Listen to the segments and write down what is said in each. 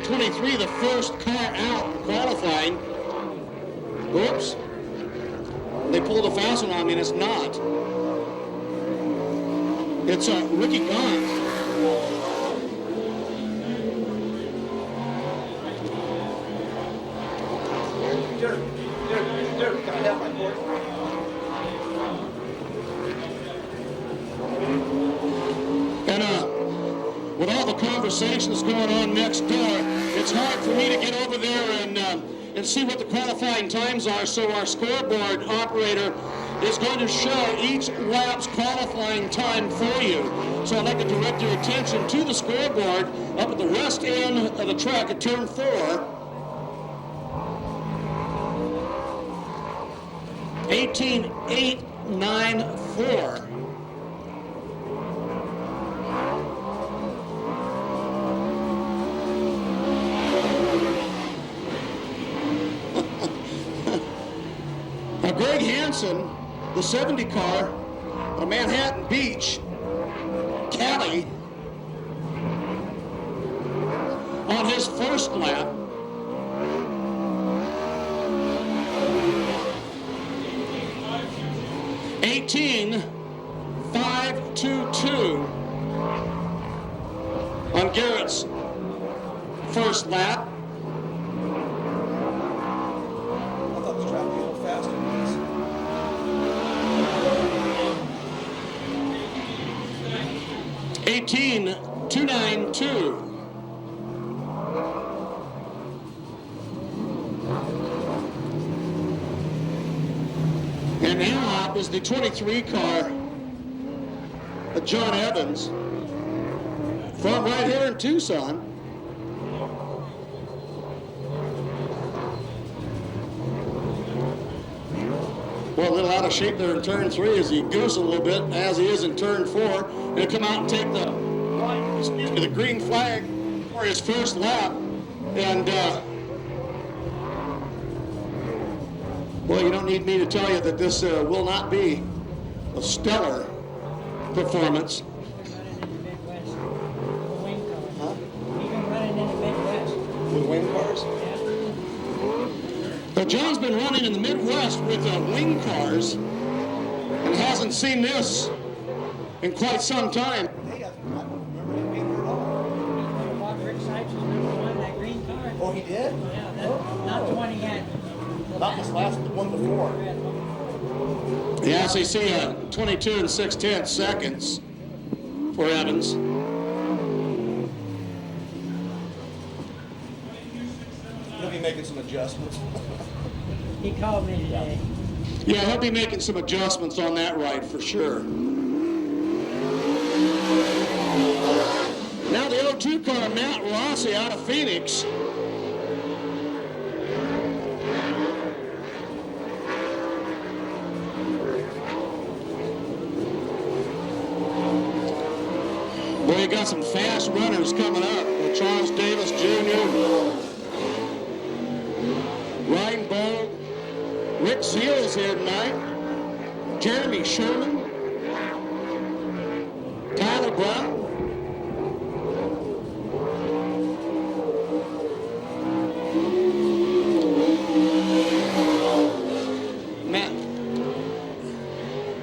23, the first car out in qualifying. Oops. They pulled a fast one on me, and it's not. It's Ricky Gaunt. Can I have my board? And with all the conversations going on next door, it's hard for me to get over there and see what the qualifying times are, so our scoreboard operator is going to show each lap's qualifying time for you. So I'd like to direct your attention to the scoreboard up at the west end of the track at turn 4. 18.894. Now Greg Hansen, the 70 car, a Manhattan Beach, Cali, on his first lap, .522 on Garrett's first lap. I thought this track was a little faster than this. 18.292. And now is the 23 car, John Evans, from right here in Tucson. Well, a little out of shape there in turn 3 as he goes a little bit, as he is in turn 4. He'll come out and take the green flag for his first lap. And, well, you don't need me to tell you that this will not be a stellar performance. Huh? Even running in the Midwest. With wing cars? Yeah. But John's been running in the Midwest with wing cars and hasn't seen this in quite some time. Hey, I don't remember him being here at all. Rick Sykes was number 1 in that green car. Oh, he did? Yeah, not the one he had. Not this last, the one before. Yeah, so you see 22 and 6/10 seconds for Evans. He'll be making some adjustments. He called me today. Yeah, he'll be making some adjustments on that ride for sure. Now the 02 car, Matt Rossi out of Phoenix. Boy, you got some fast runners coming up. Charles Davis Jr., Ryan Bowe, Rick Zeal's here tonight, Jeremy Sherman, Tyler Brown.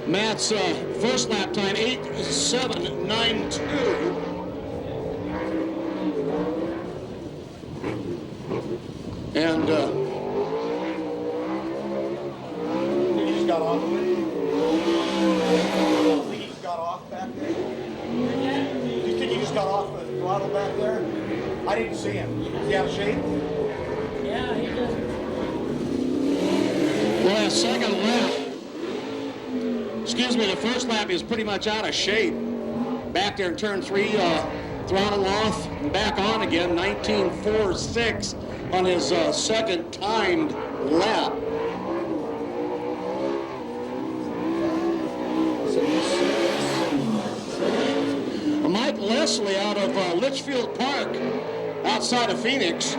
Matt's first lap time, 8.792. And He just got off of it. He just got off back there. Do you think he just got off the throttle back there? I didn't see him. Is he out of shape? Yeah, he just. well, second lap. Excuse me, the first lap is pretty much out of shape. Back there in turn 3, throttle off, and back on again, 19.46 on his second timed lap. Mike Leslie out of Litchfield Park, outside of Phoenix.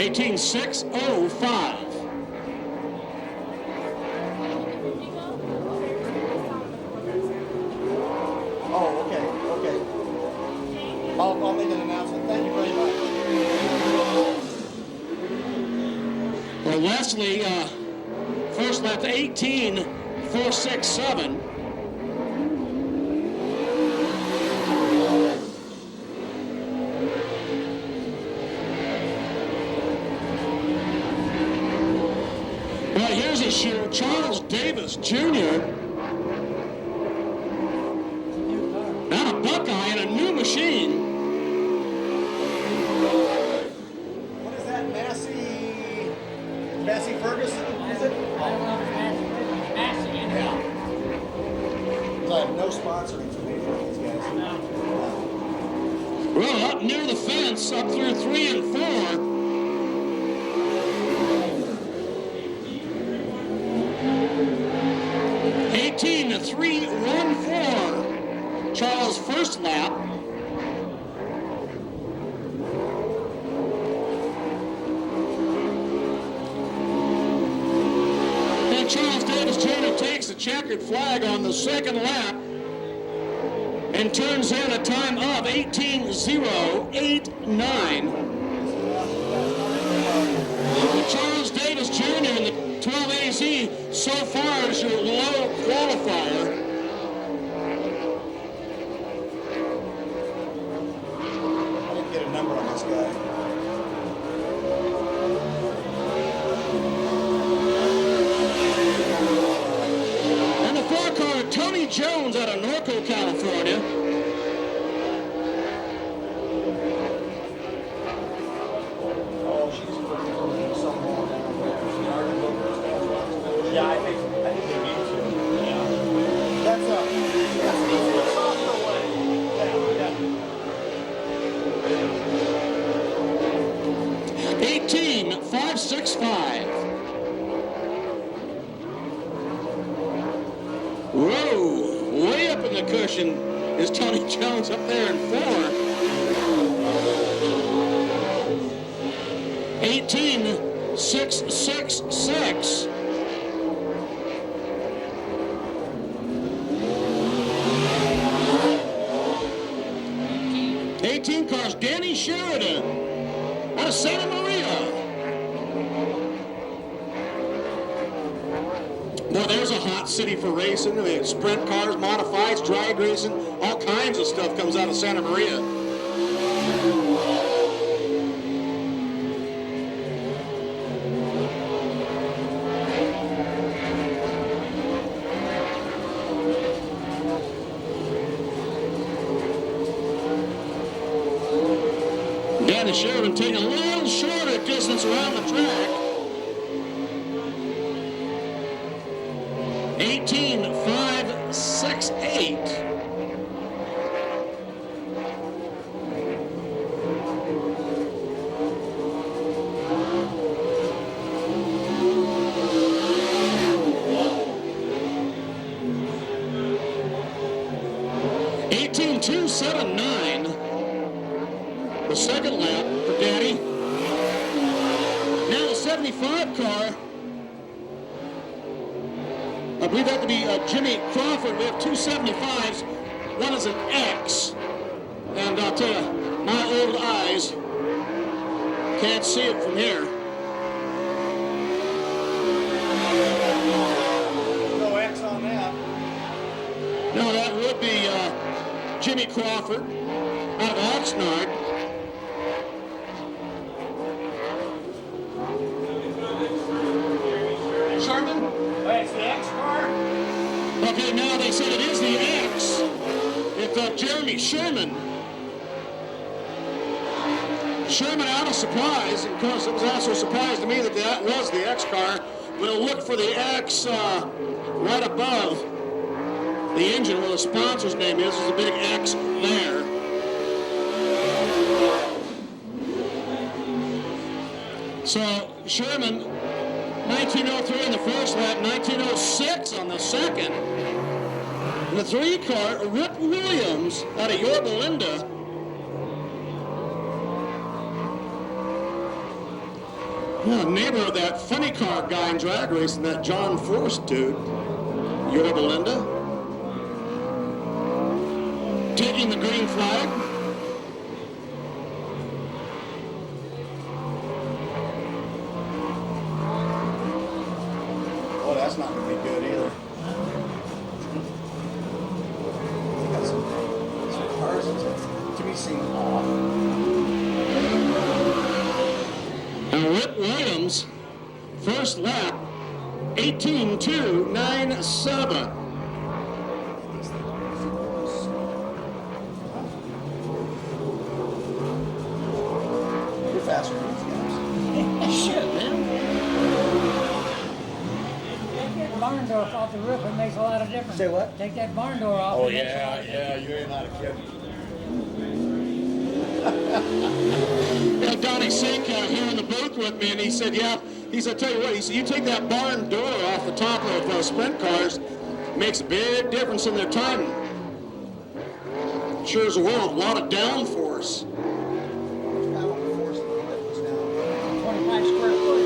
18.605. Oh, okay, okay. I'll make an announcement. Thank you very much. Well, Wesley, first lap 18.467. Well, here's a shoe, Charles Davis Jr. Now a Buckeye and a new machine. What is that, Massey Ferguson? Is it? I don't know if it's Massey in Yeah. I have no sponsoring for me for these guys. Well, up near the fence, up through 3 and 4. To 3.14, Charles' first lap. And Charles Davis Jr. takes the checkered flag on the second lap and turns in a time of 18.089. Charles Davis Jr. in the 12 AZ so far is your low qualifier. I didn't get a number on this guy. And the 4 car, Tony Jones out of Norco, California. Oh, she's pretty somewhere down there. Yeah, I think they need to. Yeah. That's the softer way. Yeah. 18.565. Whoa, way up in the cushion is Tony Jones up there in 4. 18.666. Cars, Danny Sheridan out of Santa Maria. Well, there's a hot city for racing. I mean, sprint cars, modifieds, drag racing, all kinds of stuff comes out of Santa Maria. Danny Sheridan taking a little shorter distance around the track. 18.568. The second lap for Danny. Now the 75 car. I believe that to be Jimmy Crawford. We have two 75s. One is an X. And I'll tell you, my old eyes can't see it from here. No X on that. No, that would be Jimmy Crawford out of Oxnard. Sherman? Hey, it's the X car? Okay, now they said it is the X. It's Jeremy Sherman. Sherman out of supplies. Of course, it was also a surprise to me that that was the X car. We'll look for the X right above the engine where the sponsor's name is. There's a big X there. So Sherman, 1903 in the first lap, 1906 on the second. And the three car, Rip Williams out of Yorba Linda. Yeah, neighbor of that funny car guy in drag racing, that John Force dude. Yorba Linda. Taking the green flag. Oh, that's not going to be good either. Got some cars to be seen off. And Rick Williams, first lap, 18.297. You're faster than these guys. Shit, man. Take that barn door off the roof, it makes a lot of difference. Say what? Take that barn door off. Oh, it makes a lot of yeah, you ain't not a kid. Yeah, Donnie Sink here in the booth with me, and he said, tell you what, he said, you take that barn door off the top of sprint cars, makes a big difference in their timing. Sure as a world, a lot of downforce. 25 square foot.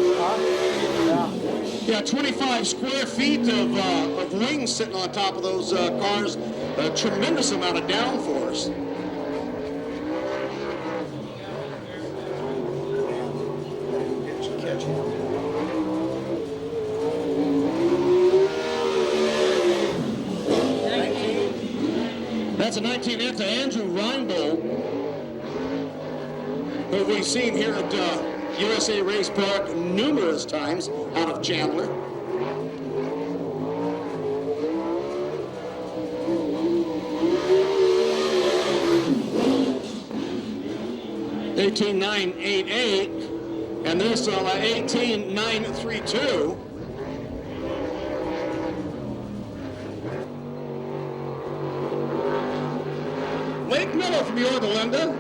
Yeah, 25 square feet of wings sitting on top of those cars, a tremendous amount of downforce. Catch him. That's a 19 after Andrew Reinbold, who we've seen here at USA Race Park numerous times out of Chandler. (18.988), and this 18.932. Lake Miller from Yorba Linda.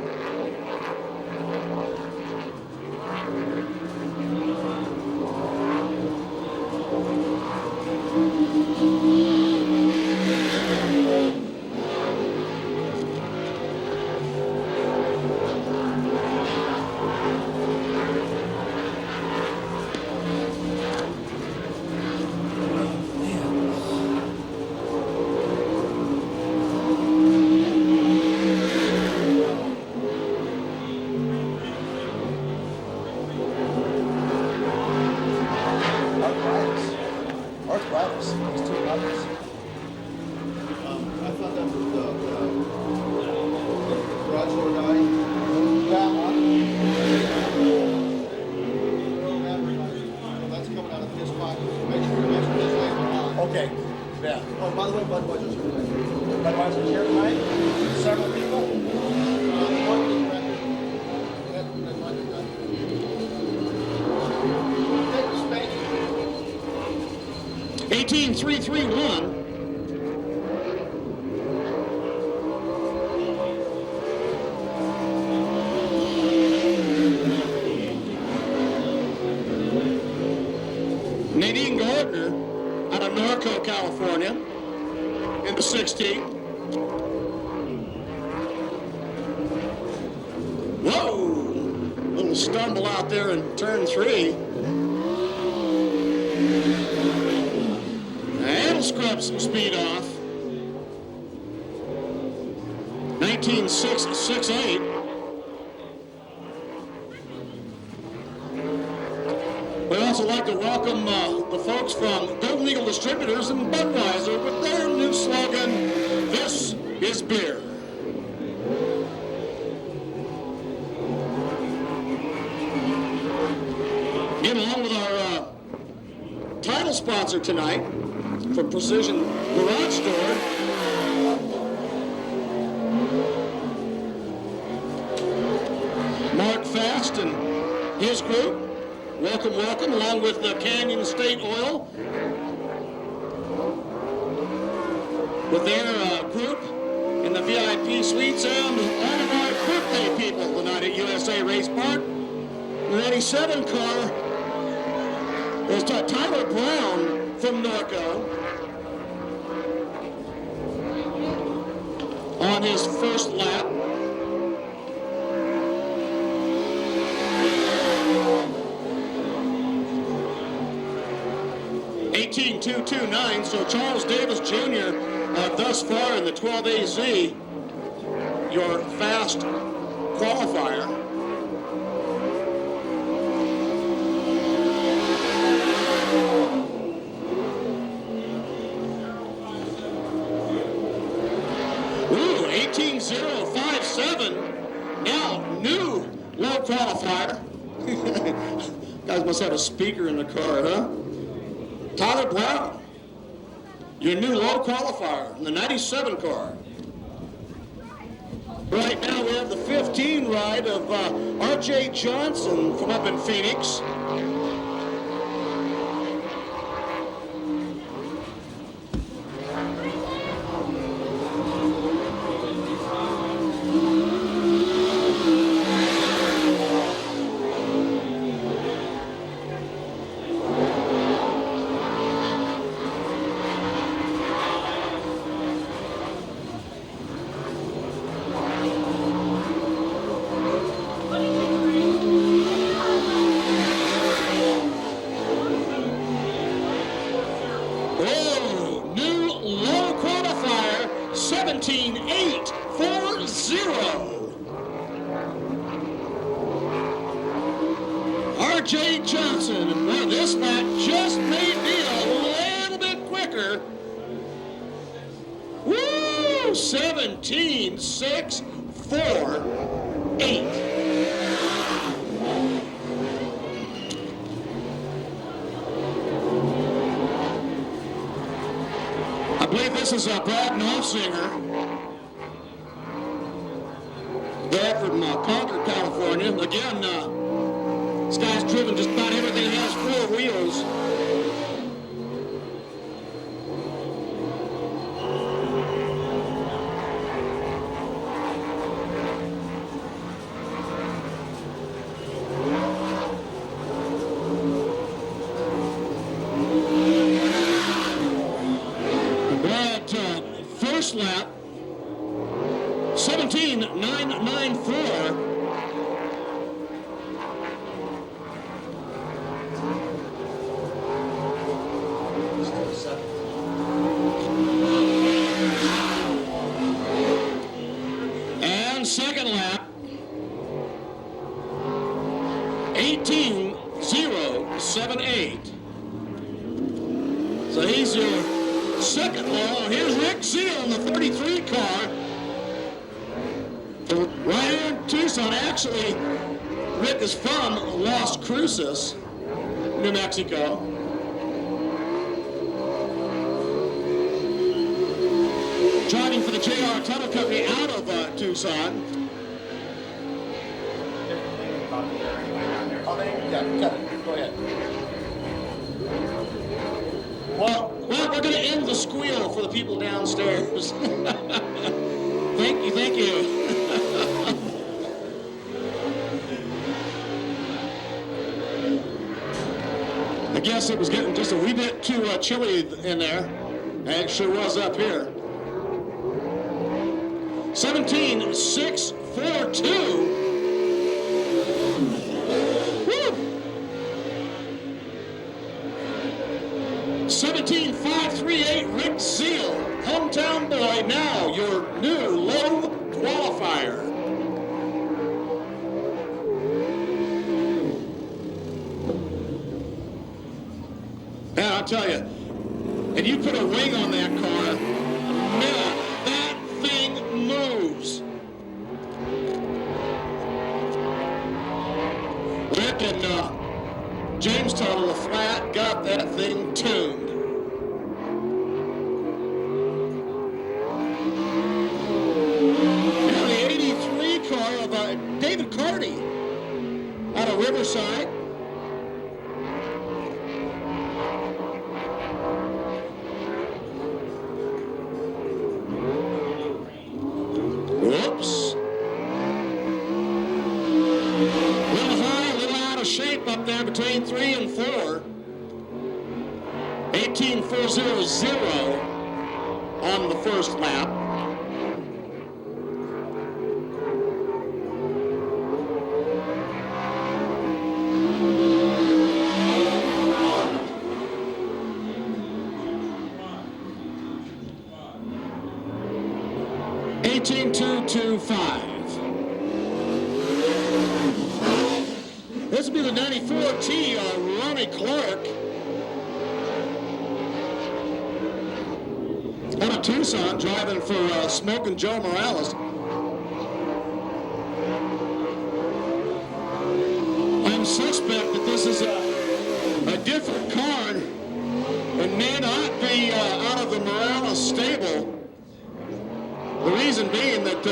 Arthritis. These two brothers. I thought that was the garage door guy. That one. That's coming out of his pocket. Make sure you mention his name on. Okay. Yeah. Oh, by the way, Budweiser's here tonight. Budweiser's here tonight. Several people. That might be done. Take the space. 18.331. Nadine Gardner out of Norco, California, in the 16. Whoa! Little stumble out there in turn 3. And scrub some speed off. 19.668. We'd also like to welcome the folks from Golden Eagle Distributors and Budweiser with their new slogan, "This is Beer." In along with our title sponsor tonight from Precision Garage Store, Mark Fast and his group. Welcome, welcome, along with the Canyon State Oil with their group in the VIP suites, and all of our birthday people tonight at USA Race Park. The 87 car is Tyler Brown from Norco on his first lap. 18.229. So Charles Davis Jr. Thus far in the 12AZ, your fast qualifier. Ooh, 18.057. Now, new low qualifier. Guys must have a speaker in the car, huh? Tyler Brown, your new low qualifier in the 97 car. Right now we have the 15 ride of R.J. Johnson from up in Phoenix. Oh, new low qualifier, 17.840. R.J. Johnson, and well, this lap just may be a little bit quicker. Woo! 17.648. I believe this is Brad Knopfsinger. There from Concord, California. Again, this guy's driven just about everything that has four wheels. First lap, 17.994. And second lap, 18.078. So he's your second low. Here's Rick Zeal in the 33 car. Right here in Tucson. Actually, Rick is from Las Cruces, New Mexico. Driving for the JR Tunnel Company out of Tucson. Yeah, cut it. Go ahead. Well, we're going to end the squeal for the people downstairs. Thank you. I guess it was getting just a wee bit too chilly in there. And it sure was up here. 17.642. 17.538, Rick Zeal, hometown boy, now your new low qualifier. And I'll tell you, and you put a wing on that car, man, that thing moves. Rick and James Tuttle, the flat, got that thing tuned. Now the 83 car of David Carty out of Riverside. Whoops. A little high, a little out of shape up there between 3 and 4. 18.400 on the first lap. 19.025. This will be the 94T, Ronnie Clark. Out of Tucson, driving for Smoking Joe Morales. I'm suspect that this is a different car and may not be out of the Morales stable. The reason being that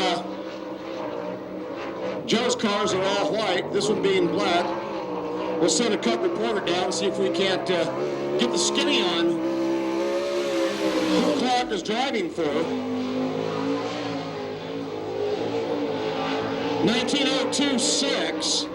Joe's cars are all white, this one being black. We'll send a cut reporter down and see if we can't get the skinny on who Clark is driving for. 19.026.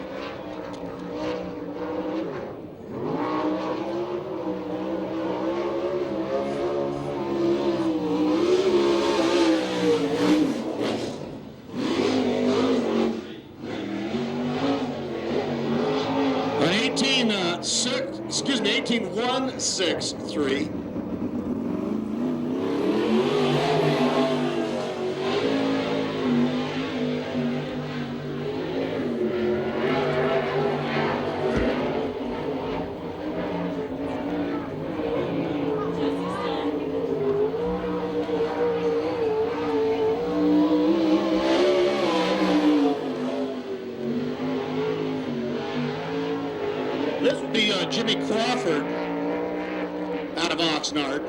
An 18.163. This would be Jimmy Crawford out of Oxnard.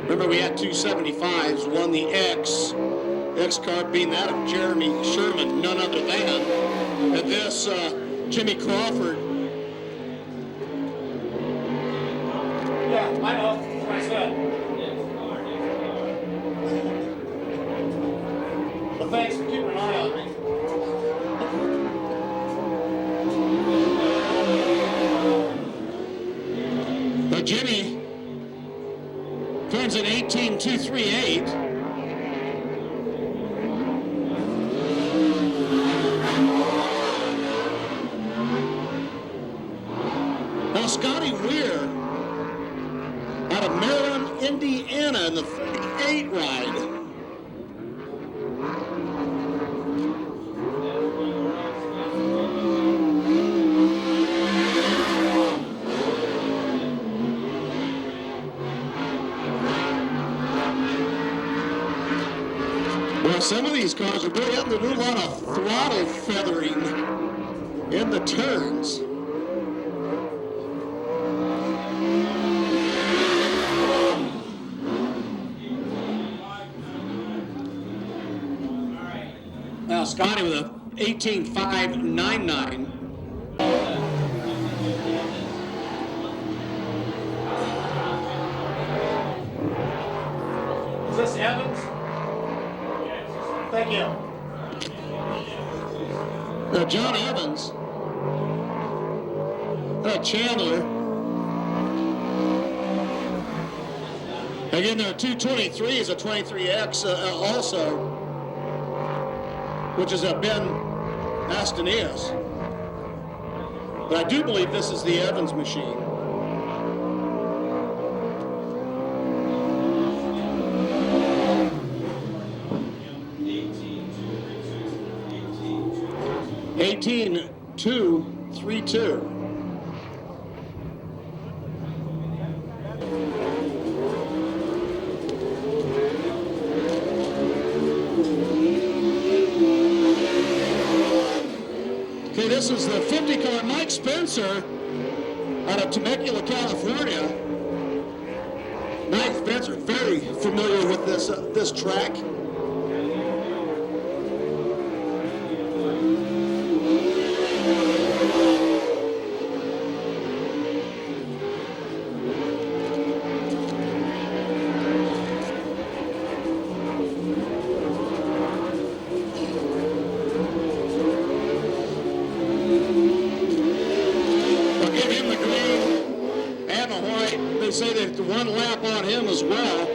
Remember, we had 275s, won the X car being that of Jeremy Sherman, none other than. And this Jimmy Crawford. Yeah, I know. That's what I said. But thanks for keeping an eye on me. Jimmy turns an 18.238. Now Scotty Weir out of Maryland, Indiana in the 38 ride. Well, some of these cars are really having to do a lot of throttle feathering in the turns. Now Scotty with a 18.599. Is this Evans? Thank you. John Evans, Chandler. Again, there are 223s, a 23X also, which is a Ben Astonias. But I do believe this is the Evans machine. $18.232. Okay, this is the 50 car, Mike Spencer out of Temecula, California. Mike Spencer, very familiar with this track. Say that one lap on him as well,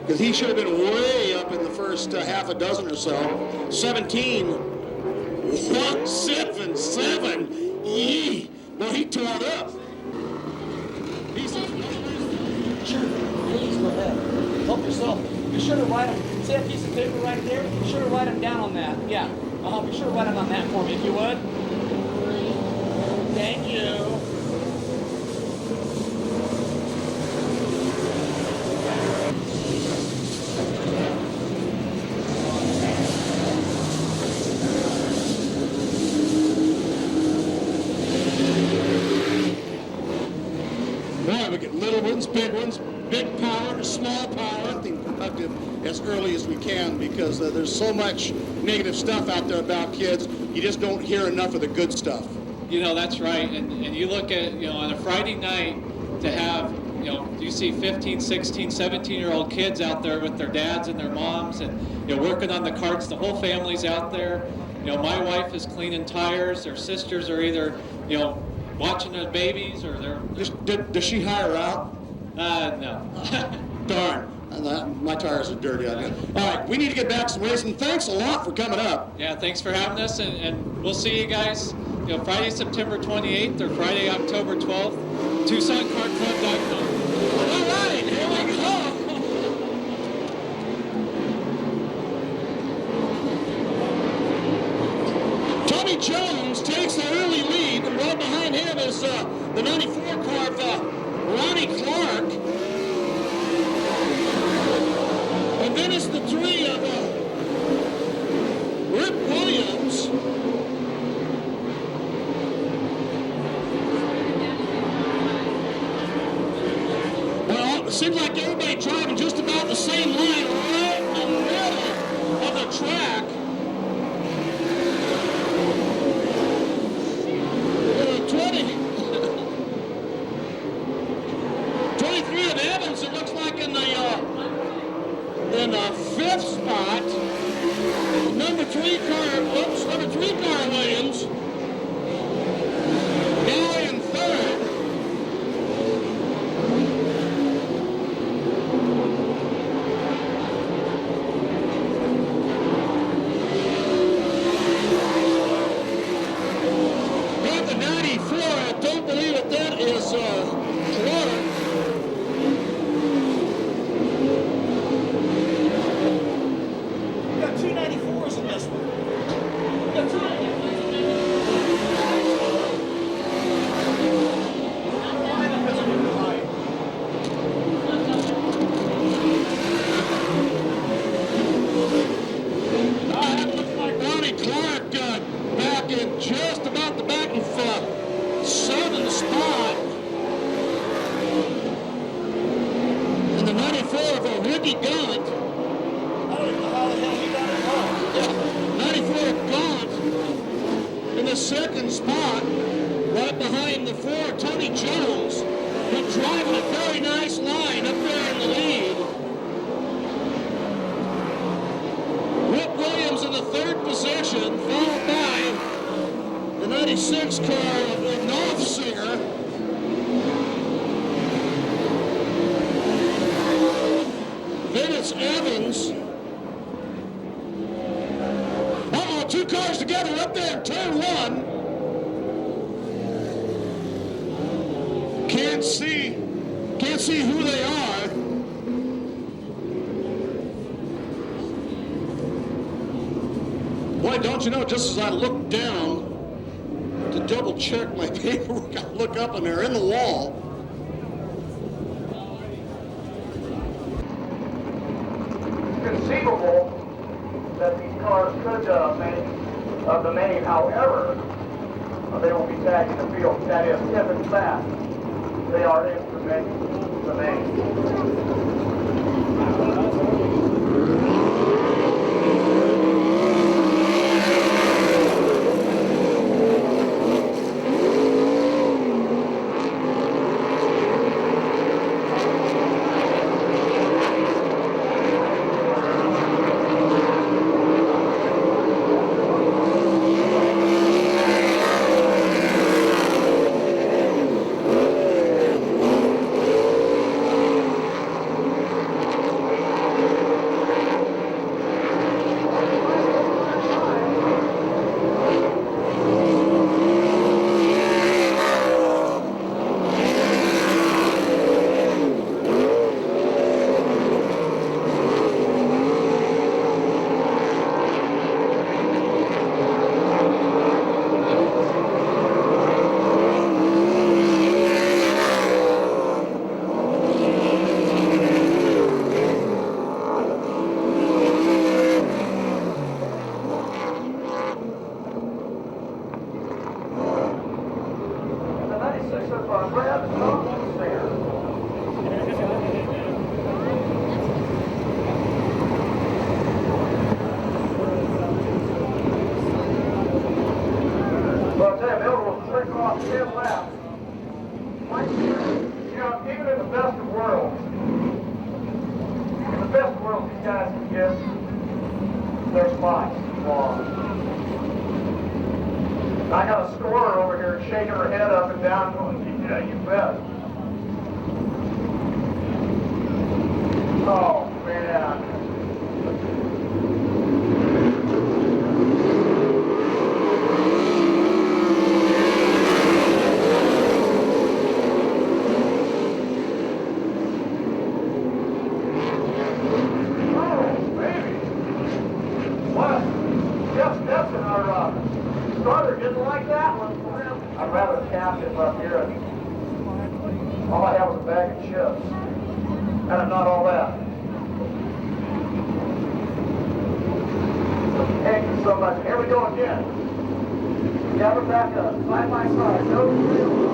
because he should have been way up in the first half a dozen or so. 17.177. Yee! Well, he tore it up. Sure, please go ahead. Help yourself. Be sure to write them. See that piece of paper right there? Be sure to write them down on that. Yeah. Be sure to write them on that for me if you would. Thank you. Boy, we get little ones, big power, small power. Something productive as early as we can, because there's so much negative stuff out there about kids. You just don't hear enough of the good stuff. You know, that's right. And you look at, you know, on a Friday night to have, you know, you see 15, 16, 17-year-old kids out there with their dads and their moms and, you know, working on the carts. The whole family's out there. You know, my wife is cleaning tires. Their sisters are either, you know, watching the babies or they're... Does she hire out? No. Darn. My tires are dirty. All right, we need to get back some racing. Thanks a lot for coming up. Yeah, thanks for having us, and we'll see you guys, you know, Friday, September 28th or Friday, October 12th, TucsonCartClub.com. All right, here we go. Tony Jones takes the early lead, and right behind him is the 94 car of Ronnie Clark. And then it's the 3 of Rip Williams. Well, it seems like everybody driving just about the same line right in the middle of the track. 23 of Evans, it looks like in the 5th spot. Number 3 car Williams. Now in 3rd. Got the 94, I don't believe that is Clark. We got 294s in this one. We got 294s. That looks like Ronnie Clark back in just about the back of 7th spot. And the 94 of Ricky Gaunt. I don't even know how the hell he got it wrong. 94 Gaunt in the 2nd spot, right behind the 4, Tony Jones, who's driving a very nice line up there in the lead. Rip Williams in the 3rd position, followed by the 96 car of Knopfsinger. Then it's Evans. Uh-oh, 2 cars together up there in turn 1. Can't see who they are. Boy, don't you know, just as I look down to double check my paperwork, I look up and they're in the wall. Conceivable that these cars could make the main. However, they will be tagging the field. That is, if in fact they are in the main. long these guys can get their spots long. I got a scorer over here shaking her head up and down going, yeah, you bet. Oh, man. I'd rather cap him up here. All I have was a bag of chips. And I'm not all that. Thank you so much. Here we go again. Gather back up, side by side. No drill.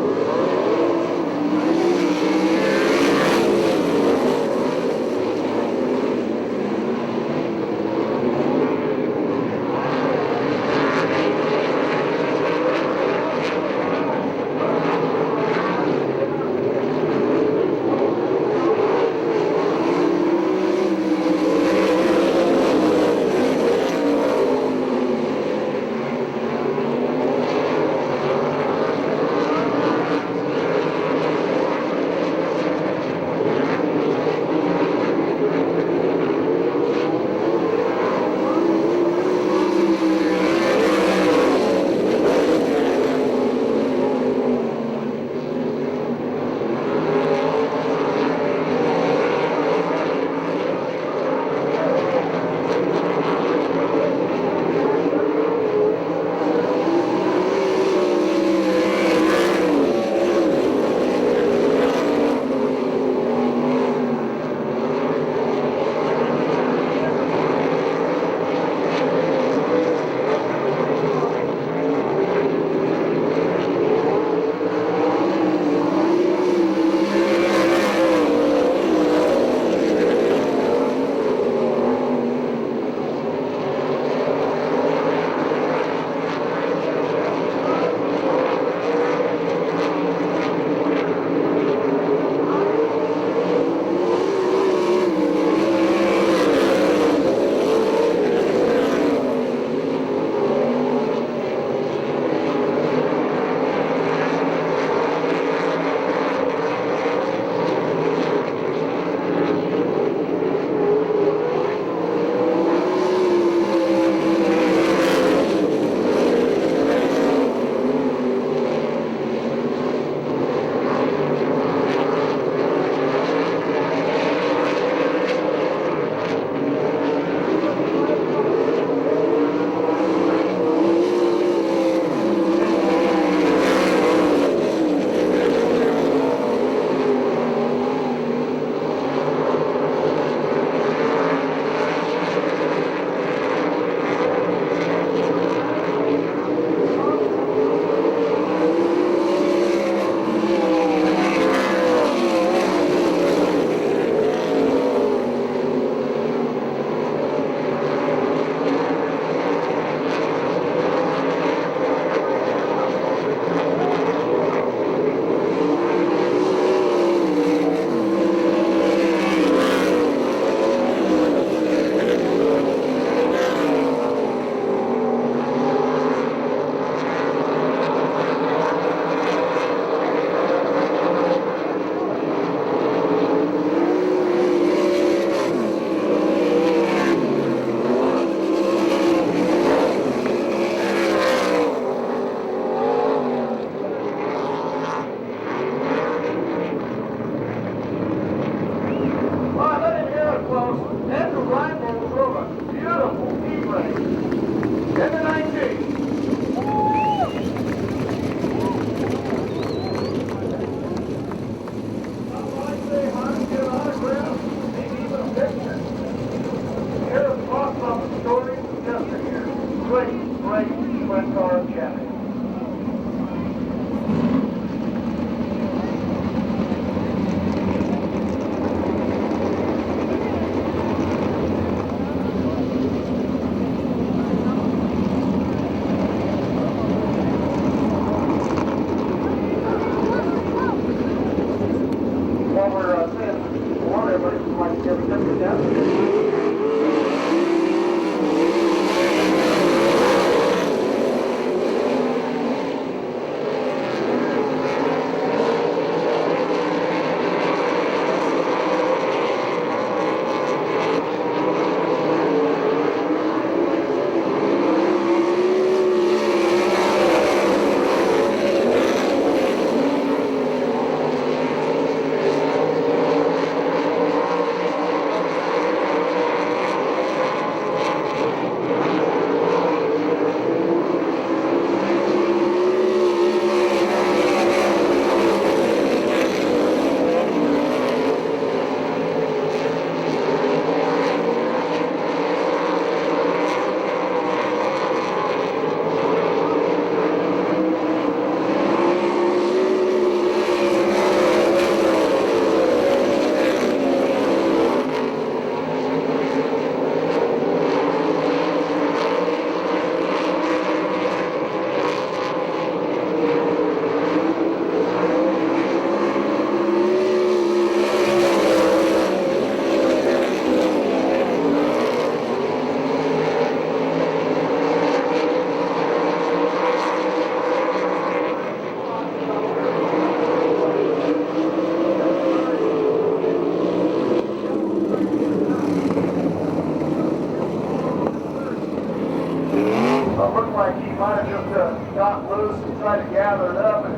loose and try to gather it up and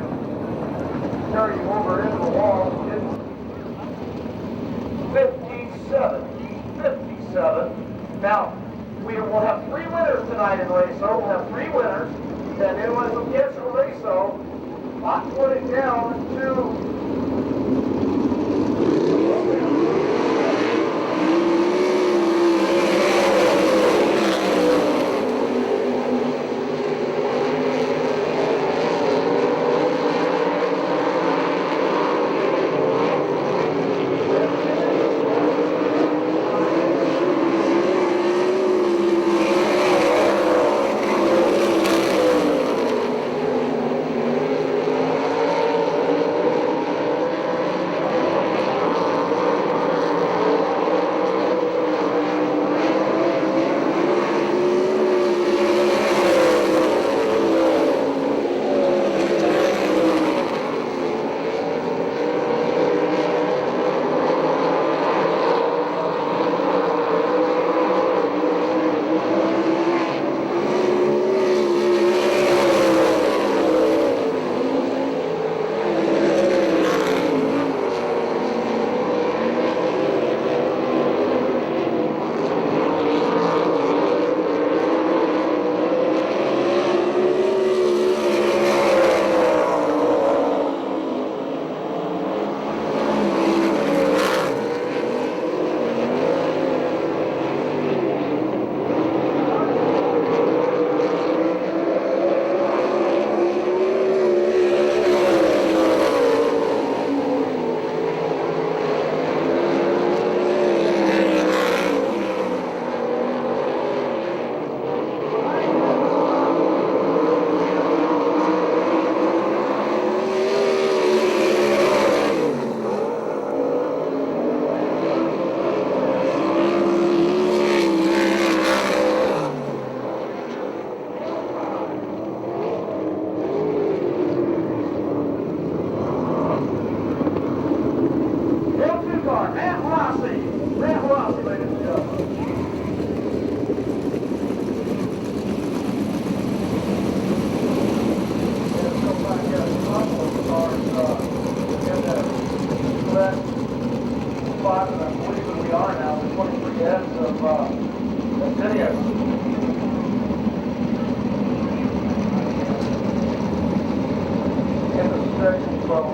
carry you over into the wall. It's 57. 57. Now, we will have 3 winners tonight in Raceway. We'll have 3 winners. And anyone who gets a Raceway, I'll put it down to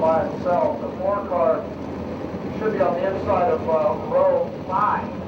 by itself. The 4 car should be on the inside of row 5.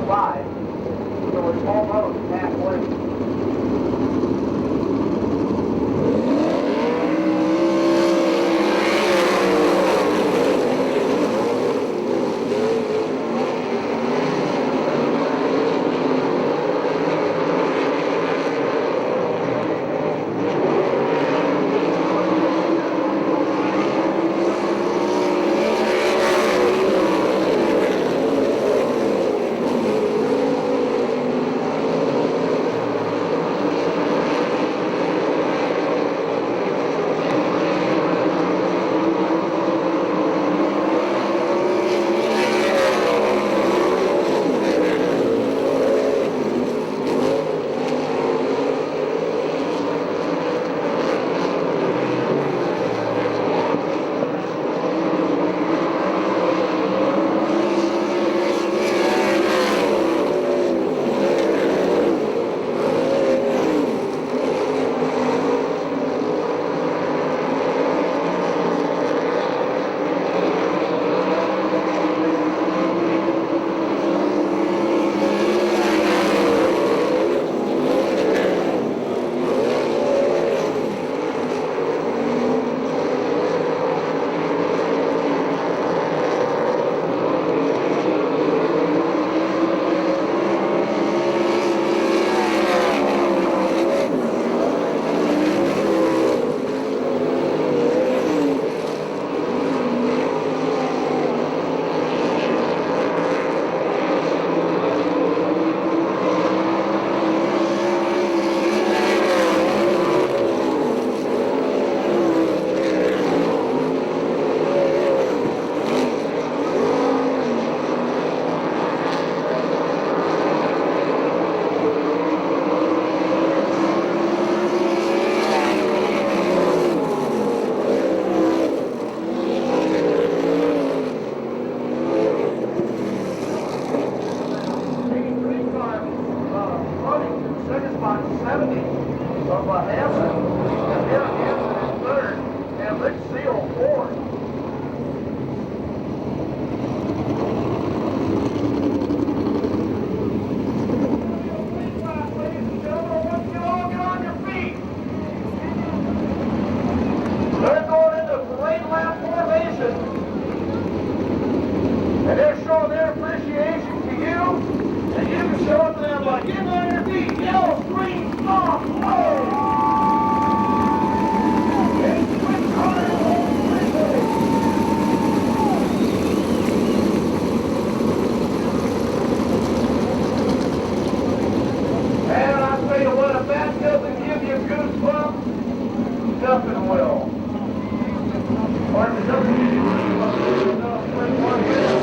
5, so it's almost halfway. And they're showing their appreciation to you, and you can show it to them by getting on your feet, yell, scream, stomp, wave. And switch colors on the freeway. And I tell you what, if that doesn't give you goosebumps, nothing will. Or if it doesn't give you goosebumps, one will.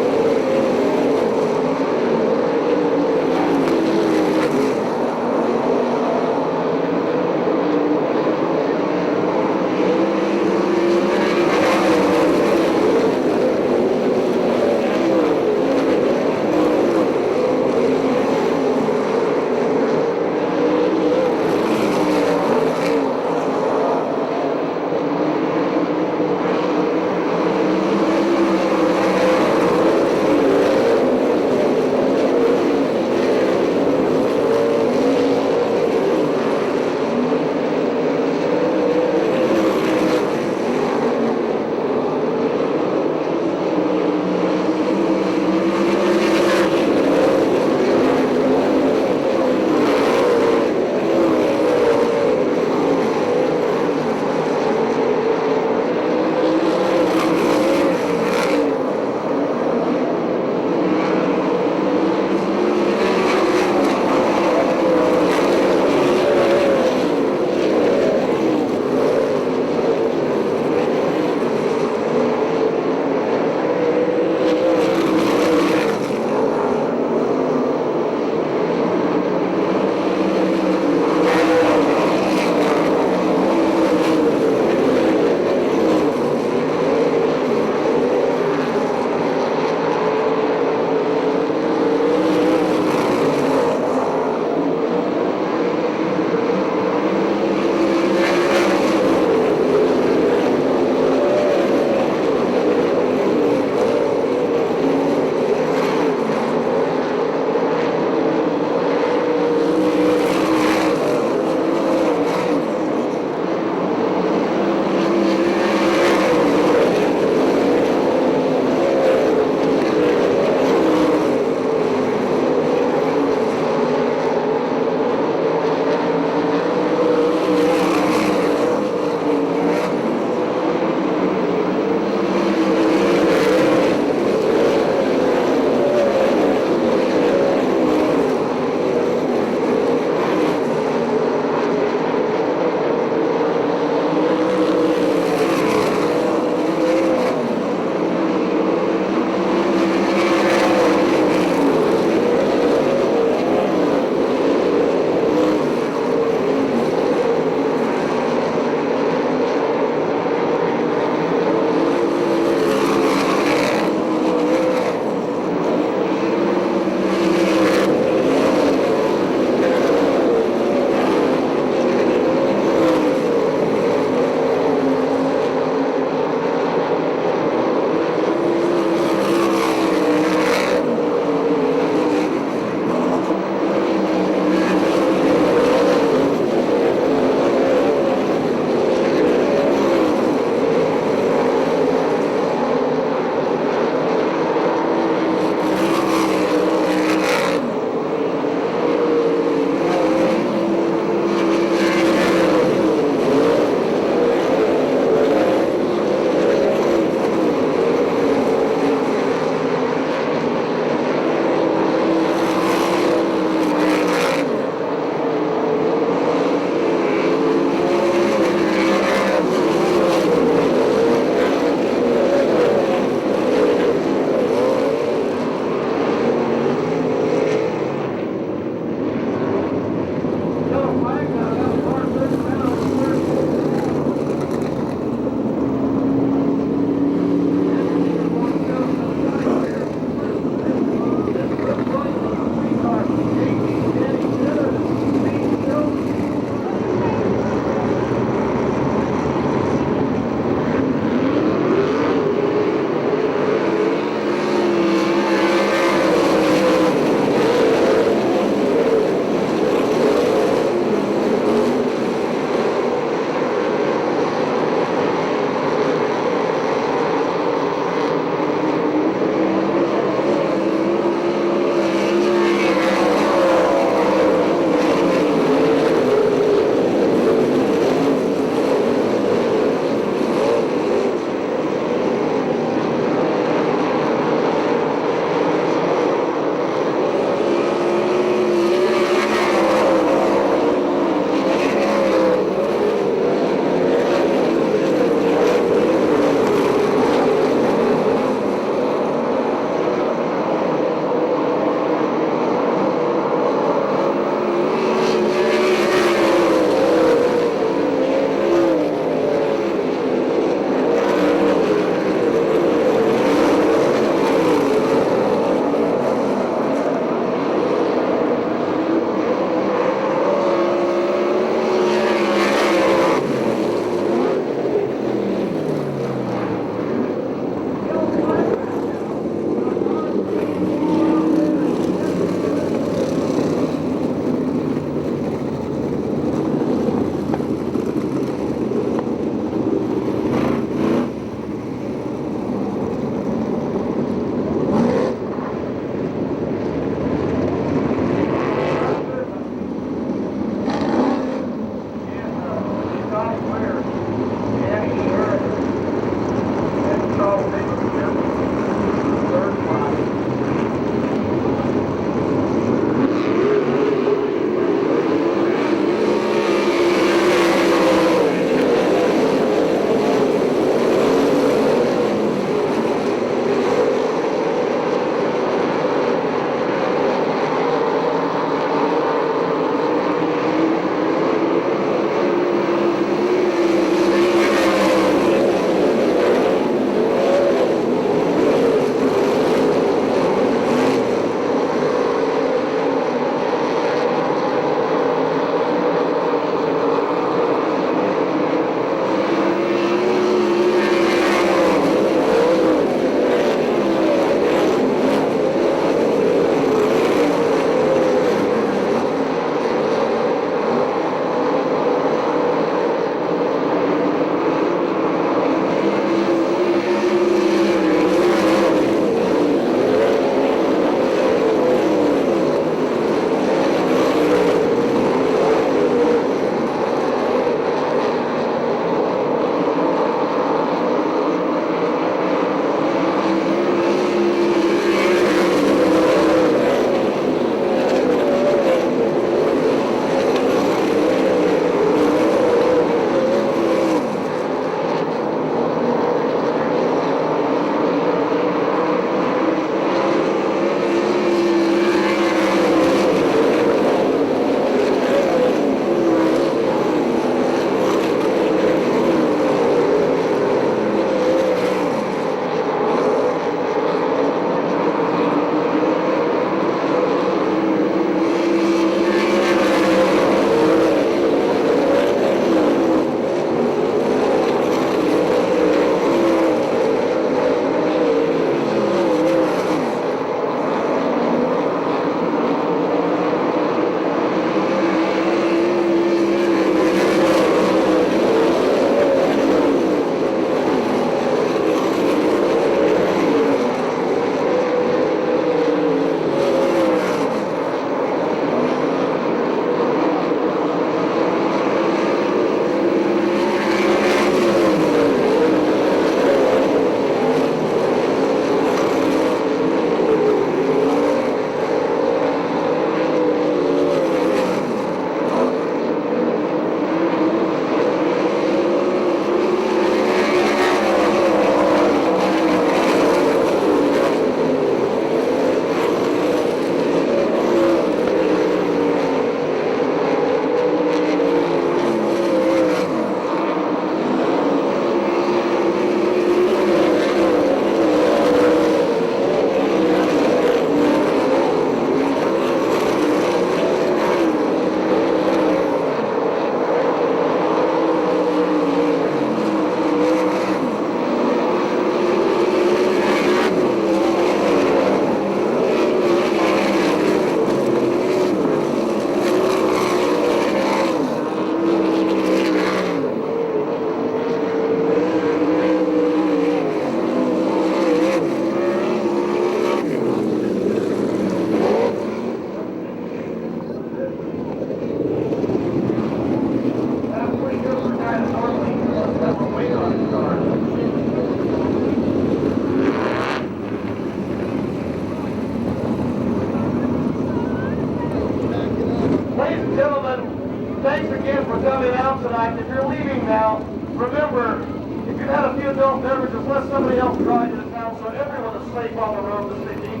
remember, if you had a few adult beverages, let somebody else drive into town so everyone is safe on the road this evening.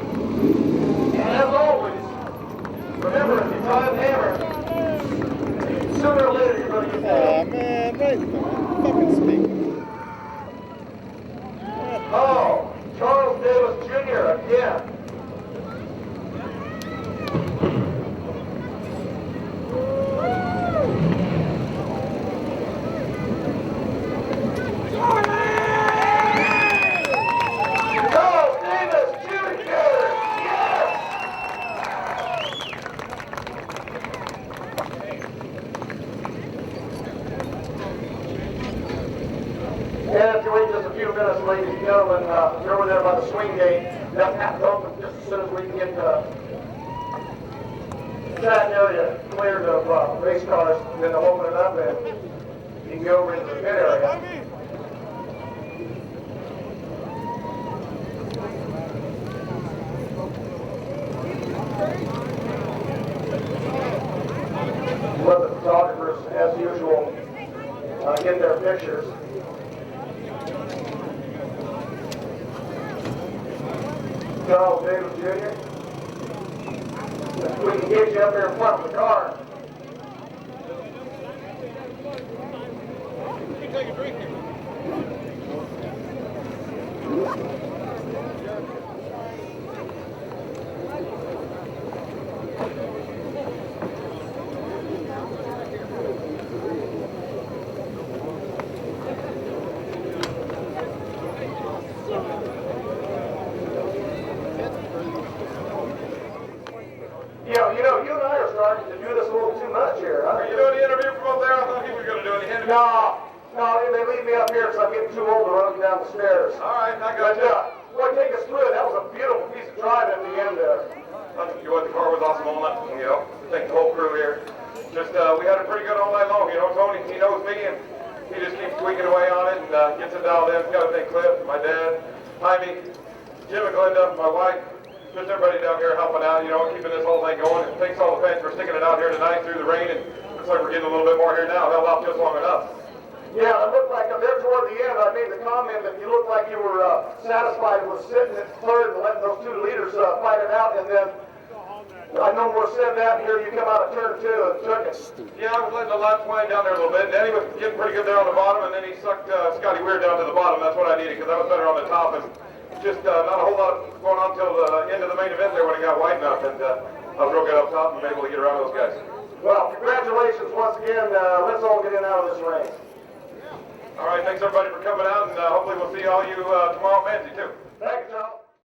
And as always, remember, if you drive hammered, sooner or later you're going to get Aw, killed. man, right there. Fucking speak. Oh, Charles Davis Jr. again. Charles Davis Jr. Yes! And if you wait just a few minutes, ladies and gentlemen, you're over there by the swing gate. They'll have to open just as soon as we can get the track area cleared of race cars. Then they'll open it up and you can go over into the pit area. Let the photographers, as usual, get their pictures. Charles Davis Jr. We can get you up there in front of the car. You and I are starting to do this a little too much here, huh? Are you doing the interview from up there? I thought he was going to do it. He handed me- No, they leave me up here because I'm getting too old to run down the stairs. All right, I But, got you. boy, take us through it. That was a beautiful piece of driving at the end there. The car was awesome all night, thank the whole crew here. Just, we had it pretty good all night long, Tony, he knows me, and he just keeps tweaking away on it and gets it dialed in. Got to thank Cliff, my dad, Jaime, Jim and Glenda, my wife, just everybody down here helping out, keeping this whole thing going. And thanks all the fans for sticking it out here tonight through the rain, and looks like we're getting a little bit more here now. Held out just long enough. Yeah, it looked like there toward the end, I made the comment that you looked like you were satisfied with sitting at third and letting those two leaders fight it out, and then I no more said that, and here you come out of turn two and took it. Yeah, I was letting the laps wind down there a little bit. Danny was getting pretty good there on the bottom, and then he sucked Scotty Weir down to the bottom. That's what I needed, because I was better on the top, and just not a whole lot going on until the end of the main event there when it got wide enough, and I was real good up top and able to get around those guys. Well, congratulations once again. Let's all get in out of this rain. All right, thanks everybody for coming out, and hopefully we'll see all you tomorrow at Manzi too. Thank you, Charles.